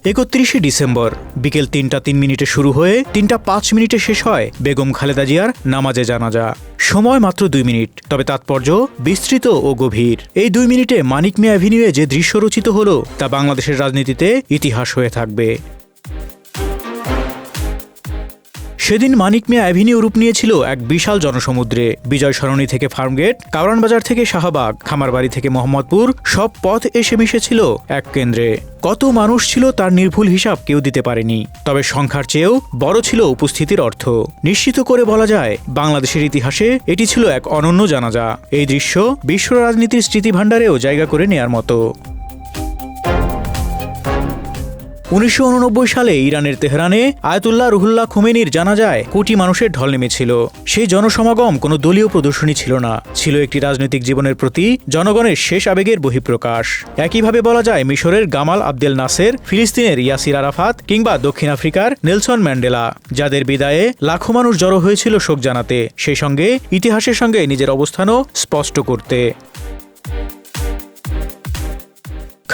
31শে December বিকেল ৩টা ৩ মিনিটে শুরু হয়ে ৩টা ৫ মিনিটে শেষ হয় বেগম খালেদা জিয়ার নামাজে জানাজা। সময় মাত্র ২ মিনিট, তবে তাৎপর্য বিস্তৃত ও গভীর। এই ২ মিনিটে মানিক মিয়া অ্যাভিনিউয়ে যে দৃশ্য রচিত হলো তা বাংলাদেশের রাজনীতিতে ইতিহাস হয়ে থাকবে। সেদিন মানিক মিয়া অ্যাভিনিউ রূপ নিয়েছিল এক বিশাল জনসমুদ্রে। বিজয় সরণি থেকে ফার্মগেট, কারওয়ান বাজার থেকে শাহবাগ, খামারবাড়ি থেকে মোহাম্মদপুর, সব পথ এসে মিশেছিল এক কেন্দ্রে। কত মানুষ ছিল তার নির্ভুল হিসাব কেউ দিতে পারেনি, তবে সংখ্যার চেয়েও বড় ছিল উপস্থিতির অর্থ। নিশ্চিত করে বলা যায়, বাংলাদেশের ইতিহাসে এটি ছিল এক অনন্য জানাজা। এই দৃশ্য বিশ্ব রাজনীতির স্মৃতিভাণ্ডারেও জায়গা করে নেয়ার মতো। ১৯৮৯ সালে ইরানের তেহরানে আয়াতুল্লাহ রুহুল্লাহ খোমেনির জানাজায় কোটি মানুষের ঢল নেমেছিল। সেই জনসমাগম কোনো দলীয় প্রদর্শনী ছিল না, ছিল একটি রাজনৈতিক জীবনের প্রতি জনগণের শেষ আবেগের বহিঃপ্রকাশ। একইভাবে বলা যায় মিশরের গামাল আবদেল নাসের, ফিলিস্তিনের ইয়াসির আরাফাত কিংবা দক্ষিণ আফ্রিকার নেলসন ম্যান্ডেলা, যাদের বিদায়ে লাখো মানুষ জড়ো হয়েছিল শোক জানাতে, সেই সঙ্গে ইতিহাসের সঙ্গে নিজের অবস্থানও স্পষ্ট করতে।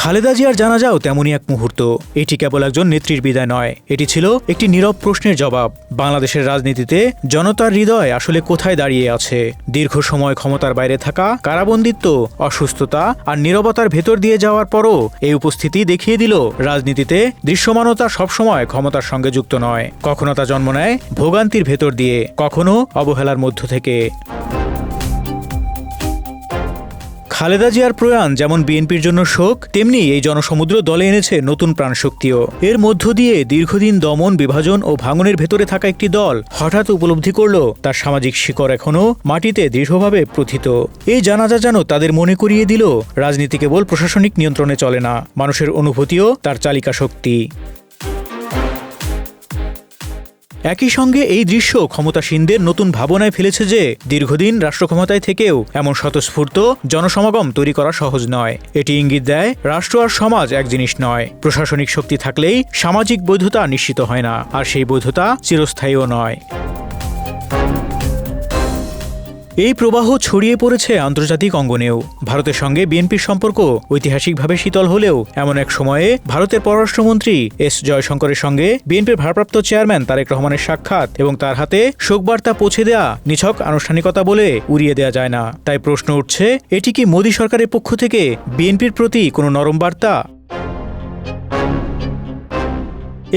খালেদা জিয়ার জানাজাও তেমনই এক মুহূর্ত। এটি কেবল একজন নেত্রীর বিদায় নয়, এটি ছিল একটি নীরব প্রশ্নের জবাব। বাংলাদেশের রাজনীতিতে জনতার হৃদয় আসলে কোথায় দাঁড়িয়ে আছে? দীর্ঘ সময় ক্ষমতার বাইরে থাকা, কারাবন্দিত্ব, অসুস্থতা আর নীরবতার ভেতর দিয়ে যাওয়ার পরও এই উপস্থিতি দেখিয়ে দিল, রাজনীতিতে দৃশ্যমানতা সবসময় ক্ষমতার সঙ্গে যুক্ত নয়। কখনো তা জন্ম নেয় ভোগান্তির ভেতর দিয়ে, কখনো অবহেলার মধ্য থেকে। খালেদা জিয়ার প্রয়াণ যেমন বিএনপির জন্য শোক, তেমনি এই জনসমুদ্র দলে এনেছে নতুন প্রাণশক্তিও। এর মধ্য দিয়ে দীর্ঘদিন দমন, বিভাজন ও ভাঙনের ভেতরে থাকা একটি দল হঠাৎ উপলব্ধি করল তার সামাজিক শিকড় এখনও মাটিতে দৃঢ়ভাবে প্রথিত। এই জানাজা যেন তাদের মনে করিয়ে দিল, রাজনীতি কেবল প্রশাসনিক নিয়ন্ত্রণে চলে না, মানুষের অনুভূতিও তার চালিকা শক্তি। একই সঙ্গে এই দৃশ্য ক্ষমতাসীনদের নতুন ভাবনায় ফেলেছে যে দীর্ঘদিন রাষ্ট্রক্ষমতায় থেকেও এমন স্বতঃস্ফূর্ত জনসমাগম তৈরি করা সহজ নয়। এটি ইঙ্গিত দেয়, রাষ্ট্র আর সমাজ এক জিনিস নয়। প্রশাসনিক শক্তি থাকলেই সামাজিক বৈধতা নিশ্চিত হয় না, আর সেই বৈধতা চিরস্থায়ীও নয়। এই প্রবাহ ছড়িয়ে পড়েছে আন্তর্জাতিক অঙ্গনেও। ভারতের সঙ্গে বিএনপির সম্পর্ক ঐতিহাসিকভাবে শীতল হলেও এমন এক সময়ে ভারতের পররাষ্ট্রমন্ত্রী এস জয়শঙ্করের সঙ্গে বিএনপির ভারপ্রাপ্ত চেয়ারম্যান তারেক রহমানের সাক্ষাৎ এবং তার হাতে শোকবার্তা পৌঁছে দেয়া নিছক আনুষ্ঠানিকতা বলে উড়িয়ে দেয়া যায় না। তাই প্রশ্ন উঠছে, এটি কি মোদী সরকারের পক্ষ থেকে বিএনপির প্রতি কোনো নরম বার্তা?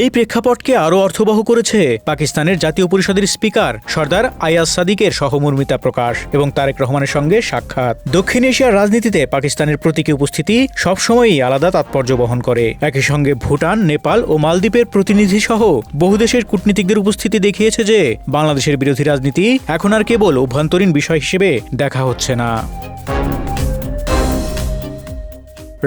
এই প্রেক্ষাপটকে আরও অর্থবহ করেছে পাকিস্তানের জাতীয় পরিষদের স্পিকার সর্দার আয়াজ সাদিকের সহমর্মিতা প্রকাশ এবং তারেক রহমানের সঙ্গে সাক্ষাৎ। দক্ষিণ এশিয়ার রাজনীতিতে পাকিস্তানের প্রতীকী উপস্থিতি সবসময়ই আলাদা তাৎপর্য বহন করে। একই সঙ্গে ভুটান, নেপাল ও মালদ্বীপের প্রতিনিধি সহ বহু দেশের কূটনীতিকদের উপস্থিতি দেখিয়েছে যে বাংলাদেশের বিরোধী রাজনীতি এখন আর কেবল অভ্যন্তরীণ বিষয় হিসেবে দেখা হচ্ছে না।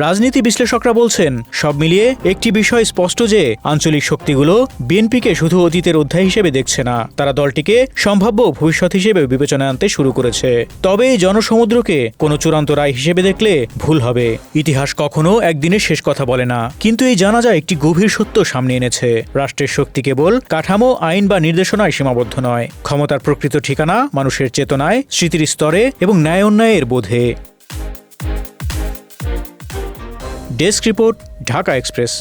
রাজনীতি বিশ্লেষকরা বলছেন, সব মিলিয়ে একটি বিষয় স্পষ্ট যে আঞ্চলিক শক্তিগুলো বিএনপিকে শুধু অতীতের অধ্যায় হিসেবে দেখছে না, তারা দলটিকে সম্ভাব্য ভবিষ্যৎ হিসেবে বিবেচনায় আনতে শুরু করেছে। তবে এই জনসমুদ্রকে কোনো চূড়ান্ত রায় হিসেবে দেখলে ভুল হবে। ইতিহাস কখনো একদিনের শেষ কথা বলে না, কিন্তু এই জানাজা একটি গভীর সত্য সামনে এনেছে। রাষ্ট্রের শক্তি কেবল কাঠামো, আইন বা নির্দেশনায় সীমাবদ্ধ নয়। ক্ষমতার প্রকৃত ঠিকানা মানুষের চেতনায়, স্মৃতির স্তরে এবং ন্যায় অন্যায়ের বোধে। Desk report, Dhaka express.